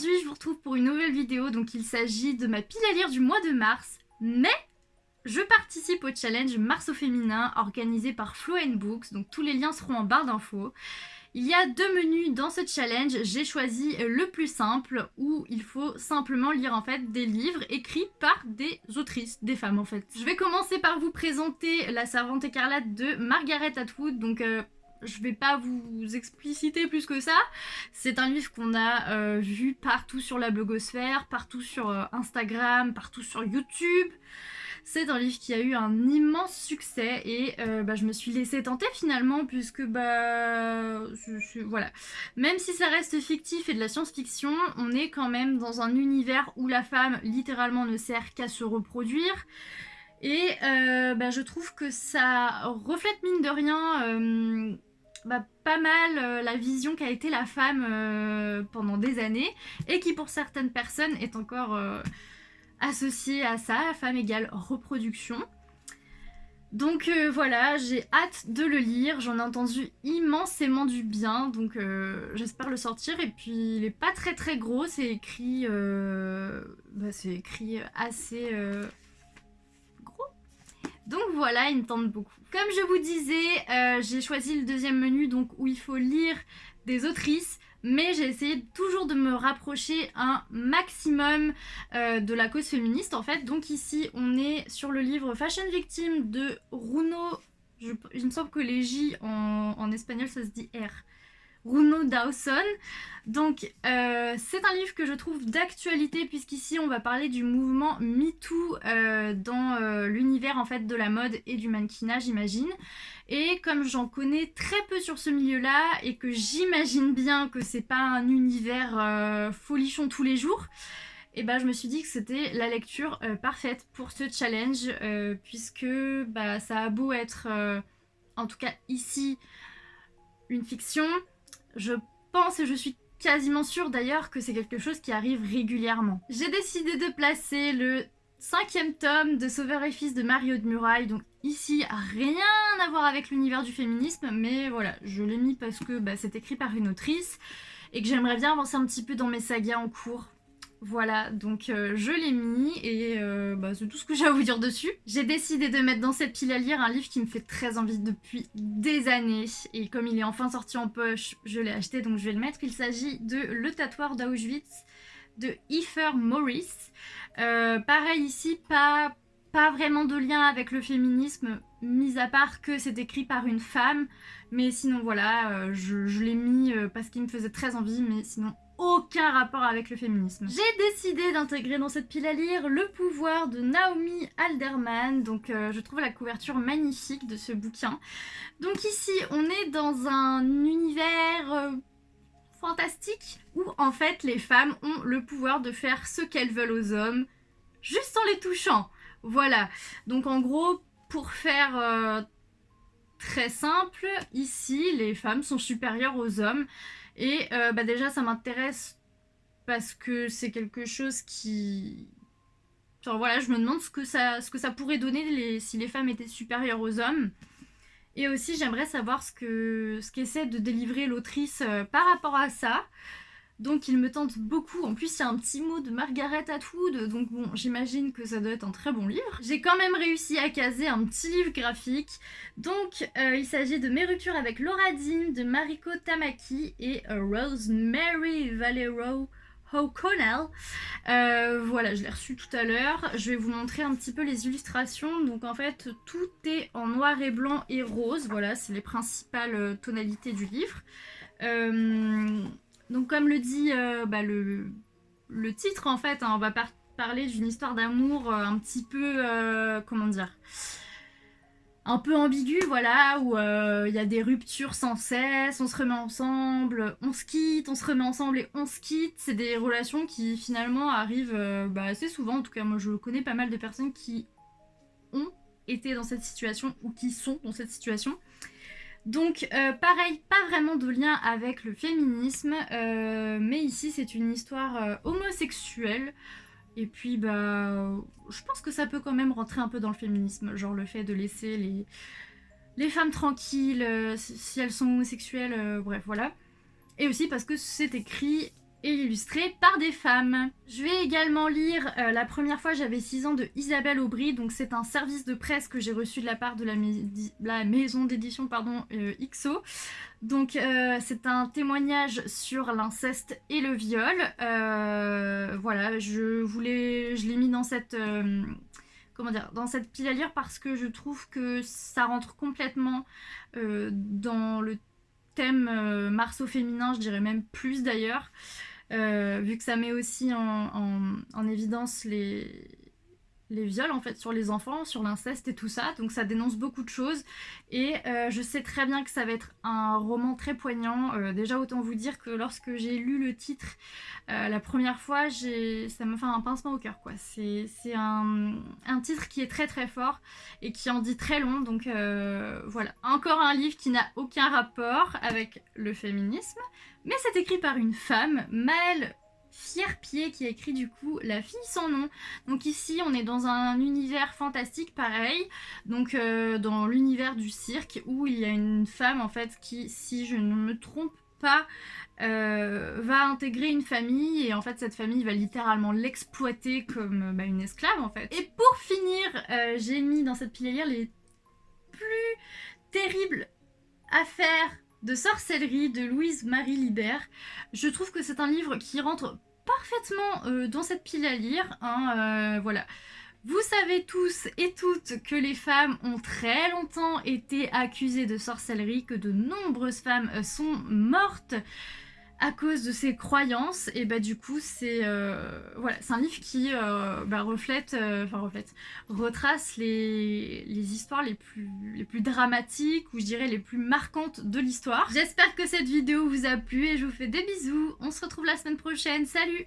Aujourd'hui, je vous retrouve pour une nouvelle vidéo, donc il s'agit de ma pile à lire du mois de mars, mais je participe au challenge Mars au féminin organisé par Flow & Books, donc tous les liens seront en barre d'infos. Il y a deux menus dans ce challenge, j'ai choisi le plus simple où il faut simplement lire en fait des livres écrits par des autrices, des femmes en fait. Je vais commencer par vous présenter La Servante écarlate de Margaret Atwood, donc je vais pas vous expliciter plus que ça. C'est un livre qu'on a vu partout sur la blogosphère, partout sur Instagram, partout sur YouTube. C'est un livre qui a eu un immense succès et je me suis laissée tenter finalement puisque voilà. Même si ça reste fictif et de la science-fiction, on est quand même dans un univers où la femme littéralement ne sert qu'à se reproduire. Et je trouve que ça reflète mine de rien pas mal la vision qu'a été la femme pendant des années et qui pour certaines personnes est encore associée à ça, femme égale reproduction. Donc voilà, j'ai hâte de le lire, j'en ai entendu immensément du bien, donc j'espère le sortir. Et puis il est pas très très gros, c'est écrit assez gros. Donc voilà, il me tente beaucoup. Comme je vous disais, j'ai choisi le deuxième menu donc où il faut lire des autrices, mais j'ai essayé toujours de me rapprocher un maximum de la cause féministe en fait. Donc ici on est sur le livre Fashion Victim de Runo, il me semble que les J en espagnol ça se dit R. Runo Dawson. Donc c'est un livre que je trouve d'actualité puisqu'ici on va parler du mouvement MeToo dans l'univers en fait de la mode et du mannequinat, j'imagine. Et comme j'en connais très peu sur ce milieu-là et que j'imagine bien que c'est pas un univers folichon tous les jours, et je me suis dit que c'était la lecture parfaite pour ce challenge puisque ça a beau être en tout cas ici une fiction. Je pense et je suis quasiment sûre d'ailleurs que c'est quelque chose qui arrive régulièrement. J'ai décidé de placer le 5e tome de Sauveur et Fils de Mario de Muraille. Donc ici, rien à voir avec l'univers du féminisme, mais voilà, je l'ai mis parce que c'est écrit par une autrice et que j'aimerais bien avancer un petit peu dans mes sagas en cours. Voilà, donc je l'ai mis et c'est tout ce que j'ai à vous dire dessus. J'ai décidé de mettre dans cette pile à lire un livre qui me fait très envie depuis des années. Et comme il est enfin sorti en poche, je l'ai acheté donc je vais le mettre. Il s'agit de Le Tatoueur d'Auschwitz de Heifer Morris. Pareil ici, pas vraiment de lien avec le féminisme, mis à part que c'est écrit par une femme. Mais sinon voilà, je l'ai mis parce qu'il me faisait très envie, mais sinon aucun rapport avec le féminisme. J'ai décidé d'intégrer dans cette pile à lire Le Pouvoir de Naomi Alderman. Donc je trouve la couverture magnifique de ce bouquin. Donc ici on est dans un univers fantastique où en fait les femmes ont le pouvoir de faire ce qu'elles veulent aux hommes juste en les touchant. Voilà, donc en gros pour faire très simple, ici les femmes sont supérieures aux hommes. Et déjà ça m'intéresse parce que c'est quelque chose qui... Enfin voilà, je me demande ce que ça pourrait donner si les femmes étaient supérieures aux hommes. Et aussi j'aimerais savoir ce qu'essaie de délivrer l'autrice par rapport à ça. Donc il me tente beaucoup. En plus il y a un petit mot de Margaret Atwood, donc bon, j'imagine que ça doit être un très bon livre. J'ai quand même réussi à caser un petit livre graphique. Donc il s'agit de Mes ruptures avec Laura Dean de Mariko Tamaki et Rosemary Valero O'Connell. Voilà, je l'ai reçu tout à l'heure. Je vais vous montrer un petit peu les illustrations. Donc en fait tout est en noir et blanc et rose. Voilà, c'est les principales tonalités du livre. Donc comme le dit le titre en fait, on va parler d'une histoire d'amour un petit peu, comment dire, un peu ambiguë, voilà, où il y a des ruptures sans cesse, on se remet ensemble, on se quitte, on se remet ensemble et on se quitte. C'est des relations qui finalement arrivent assez souvent, en tout cas moi je connais pas mal de personnes qui ont été dans cette situation ou qui sont dans cette situation. Donc pareil, pas vraiment de lien avec le féminisme, mais ici c'est une histoire homosexuelle. Et puis je pense que ça peut quand même rentrer un peu dans le féminisme, genre le fait de laisser les femmes tranquilles si elles sont homosexuelles, bref voilà. Et aussi parce que c'est écrit et illustré par des femmes. Je vais également lire la première fois j'avais 6 ans de Isabelle Aubry, donc c'est un service de presse que j'ai reçu de la part de la maison d'édition XO. Donc c'est un témoignage sur l'inceste et le viol. Voilà, je l'ai mis dans cette dans cette pile à lire parce que je trouve que ça rentre complètement dans le thème Marceau féminin, je dirais même plus d'ailleurs, vu que ça met aussi en évidence les viols en fait sur les enfants, sur l'inceste et tout ça, donc ça dénonce beaucoup de choses et je sais très bien que ça va être un roman très poignant. Déjà autant vous dire que lorsque j'ai lu le titre la première fois, ça m'a fait un pincement au cœur quoi. C'est un titre qui est très très fort et qui en dit très long, donc voilà. Encore un livre qui n'a aucun rapport avec le féminisme, mais c'est écrit par une femme, Maëlle Fierpied, qui a écrit du coup La fille sans nom. Donc ici on est dans un univers fantastique pareil, donc dans l'univers du cirque où il y a une femme en fait qui, si je ne me trompe pas, va intégrer une famille et en fait cette famille va littéralement l'exploiter comme une esclave en fait. Et pour finir, j'ai mis dans cette pile à lire les plus terribles affaires de sorcellerie de Louise Marie Libert. Je trouve que c'est un livre qui rentre parfaitement dans cette pile à lire, hein, voilà. Vous savez tous et toutes que les femmes ont très longtemps été accusées de sorcellerie, que de nombreuses femmes sont mortes à cause de ces croyances, et bah du coup c'est voilà, c'est un livre qui retrace les histoires les plus dramatiques, ou je dirais les plus marquantes de l'histoire. J'espère que cette vidéo vous a plu et je vous fais des bisous, on se retrouve la semaine prochaine, salut!